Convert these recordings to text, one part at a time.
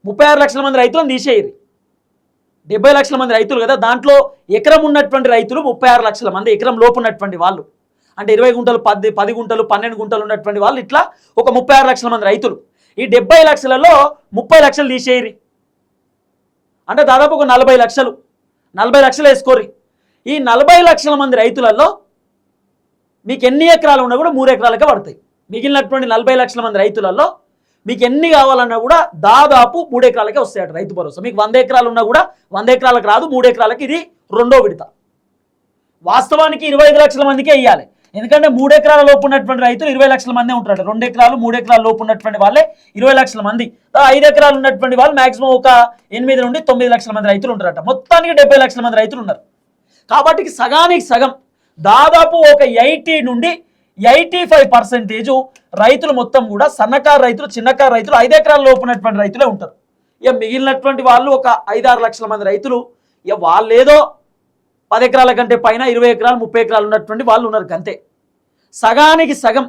36 లక్షల మంది రైతులను తీసేయరు. 70 లక్షల మంది రైతులు కదా, దాంట్లో ఎకరం ఉన్నటువంటి రైతులు 36 లక్షల మంది, ఎకరం లోపు ఉన్నటువంటి వాళ్ళు అంటే 20 గుంటలు 10 గుంటలు 12 గుంటలు ఉన్నటువంటి వాళ్ళు, ఇట్లా ఒక 36 లక్షల మంది రైతులు. ఈ 70 లక్షలలో 30 లక్షలు తీసేయరు అంటే దాదాపు ఒక 40 లక్షలు, 40 లక్షలు వేసుకోరి. ఈ 40 లక్షల మంది రైతులలో మీకు ఎన్ని ఎకరాలు ఉన్నా కూడా 3 ఎకరాలకే పడతాయి. మిగిలినటువంటి 40 లక్షల మంది రైతులలో మీకు ఎన్ని కావాలన్నా కూడా దాదాపు 3 ఎకరాలకే వస్తాయట రైతు భరోసా. మీకు 100 ఎకరాలు ఉన్నా కూడా 100 ఎకరాలకు రాదు, 3 ఎకరాలకి ఇది రెండో విడత. వాస్తవానికి 25 లక్షల మందికే ఇవ్వాలి, ఎందుకంటే 3 ఎకరాల లోపు ఉన్నటువంటి రైతులు 20 లక్షల మందే ఉంటారట. 2 ఎకరాలు 3 ఎకరాల లోపు ఉన్నటువంటి వాళ్ళే 20 లక్షల మంది. 5 ఎకరాలు ఉన్నటువంటి వాళ్ళు మాక్సిమం ఒక 8 నుండి 9 లక్షల మంది రైతులు ఉంటారట. మొత్తానికి 70 లక్షల మంది రైతులు ఉన్నారు. కాబట్టి సగానికి సగం దాదాపు ఒక 80 నుండి 85% రైతులు మొత్తం కూడా సన్నకారు రైతులు, చిన్నకారు రైతులు, 5 ఎకరాల లోపు ఉన్నటువంటి రైతులే ఉంటారు. ఇక మిగిలినటువంటి వాళ్ళు ఒక 5-6 లక్షల మంది రైతులు, ఇక వాళ్ళేదో 10 ఎకరాల కంటే పైన 20 ఎకరాలు 30 ఎకరాలు ఉన్నటువంటి వాళ్ళు ఉన్నారు. అంతే సగానికి సగం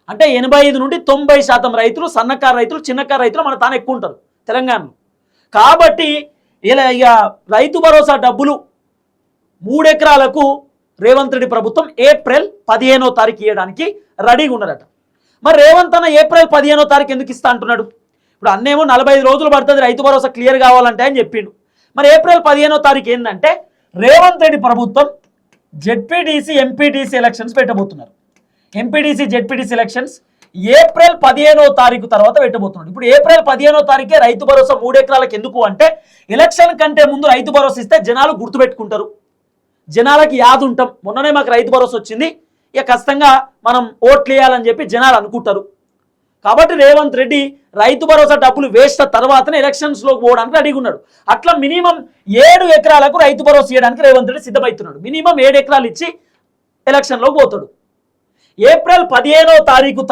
అంటే 85 నుండి 90% రైతులు సన్నకారు రైతులు, చిన్నకారు రైతులు మన తాను ఎక్కువ ఉంటారు తెలంగాణలో. కాబట్టి ఇలా ఇక రైతు భరోసా డబ్బులు 3 ఎకరాలకు రేవంత్ రెడ్డి ప్రభుత్వం ఏప్రిల్ 15వ తారీఖు ఇవ్వడానికి రెడీగా ఉన్నారట. మరి రేవంత్ అన్న ఏప్రిల్ 15వ తారీఖు ఎందుకు ఇస్తా అంటున్నాడు? ఇప్పుడు అన్నేమో 45 రోజులు పడుతుంది రైతు భరోసా క్లియర్ కావాలంటే అని చెప్పిండు. మరి ఏప్రిల్ 15వ తారీఖు ఏంటంటే రేవంత్ రెడ్డి ప్రభుత్వం జెడ్పీటీసీ ఎంపీటీసీ ఎలక్షన్స్ పెట్టబోతున్నారు. ఎంపీటీసీ జెడ్పీటీసీ ఎలక్షన్స్ ఏప్రిల్ 15వ తారీఖు తర్వాత పెట్టబోతున్నాడు. ఇప్పుడు ఏప్రిల్ 15వ తారీఖే రైతు భరోసా 3 ఎకరాలకు ఎందుకు అంటే ఎలక్షన్ కంటే ముందు రైతు భరోసా ఇస్తే జనాలు గుర్తుపెట్టుకుంటారు, జనాలకి యాద ఉంటాం. మొన్ననే మాకు రైతు భరోసా వచ్చింది, ఇక ఖచ్చితంగా మనం ఓట్లు వేయాలని చెప్పి జనాలు అనుకుంటారు. కాబట్టి రేవంత్ రెడ్డి రైతు భరోసా డబ్బులు వేసిన తర్వాతనే ఎలక్షన్స్లోకి పోవడానికి రెడీగా ఉన్నాడు. అట్లా మినిమం 7 ఎకరాలకు రైతు భరోసా ఇవ్వడానికి రేవంత్ రెడ్డి సిద్ధమవుతున్నాడు. మినిమం 7 ఎకరాలు ఇచ్చి ఎలక్షన్లోకి పోతాడు. ఏప్రిల్ 15వ తారీఖు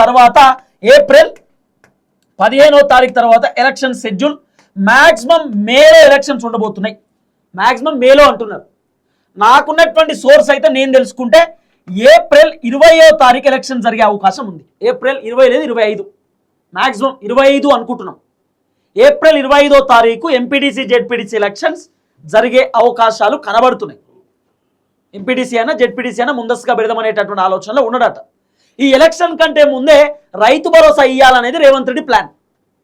తర్వాత ఎలక్షన్ షెడ్యూల్ మ్యాక్సిమం మేలో ఎలక్షన్స్ ఉండబోతున్నాయి. మ్యాక్సిమం మేలో అంటున్నారు. నాకున్నటువంటి సోర్స్ అయితే నేను తెలుసుకుంటే ఏప్రిల్ 20వ తారీఖు ఎలక్షన్ జరిగే అవకాశం ఉంది. ఏప్రిల్ 20 లేదు 25, మ్యాక్సిమం 25 అనుకుంటున్నాం. ఏప్రిల్ 25వ తారీఖు ఎంపీటీసీ జెడ్పీటీసీ ఎలక్షన్స్ జరిగే అవకాశాలు కనబడుతున్నాయి. ఎంపీటీసీ అయినా జెడ్పీటీసీ అయినా ముందస్తుగా పెడదామనేటటువంటి ఆలోచనలో ఉన్నాడట. ఈ ఎలక్షన్ కంటే ముందే రైతు భరోసా ఇవ్వాలనేది రేవంత్ రెడ్డి ప్లాన్.